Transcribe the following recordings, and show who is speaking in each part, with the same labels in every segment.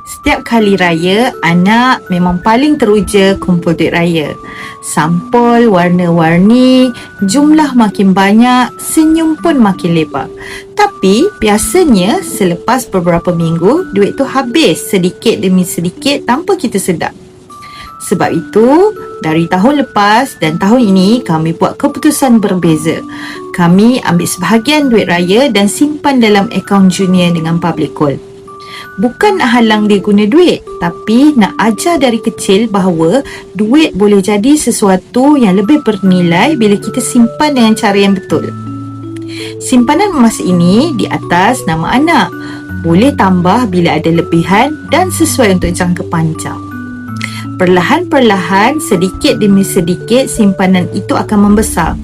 Speaker 1: Setiap kali raya, anak memang paling teruja kumpul duit raya. Sampul warna-warni, jumlah makin banyak, senyum pun makin lebar. Tapi biasanya selepas beberapa minggu, duit tu habis sedikit demi sedikit tanpa kita sedar. Sebab itu, dari tahun lepas dan tahun ini kami buat keputusan berbeza. Kami ambil sebahagian duit raya dan simpan dalam akaun junior dengan public gold. Bukan nak halang dia guna duit, tapi nak ajar dari kecil bahawa duit boleh jadi sesuatu yang lebih bernilai bila kita simpan dengan cara yang betul. Simpanan emas ini di atas nama anak. Boleh tambah bila ada lebihan dan sesuai untuk jangka panjang. Perlahan-perlahan, sedikit demi sedikit simpanan itu akan membesar.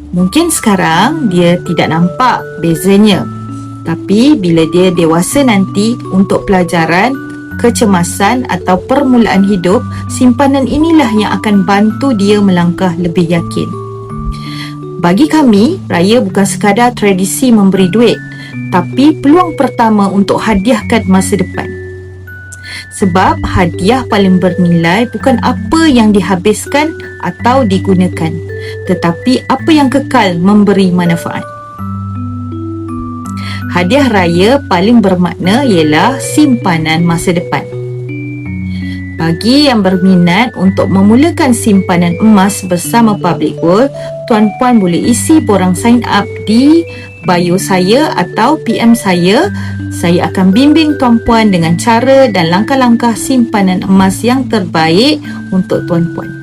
Speaker 1: Mungkin sekarang dia tidak nampak bezanya. Tapi bila dia dewasa nanti untuk pelajaran, kecemasan atau permulaan hidup, simpanan inilah yang akan bantu dia melangkah lebih yakin. Bagi kami, raya bukan sekadar tradisi memberi duit, tapi peluang pertama untuk hadiahkan masa depan. Sebab hadiah paling bernilai bukan apa yang dihabiskan atau digunakan, tetapi apa yang kekal memberi manfaat. Hadiah raya paling bermakna ialah simpanan masa depan. Bagi yang berminat untuk memulakan simpanan emas bersama Public Gold, tuan-puan boleh isi borang sign up di bio saya atau PM saya. Saya akan bimbing tuan-puan dengan cara dan langkah-langkah simpanan emas yang terbaik untuk tuan-puan.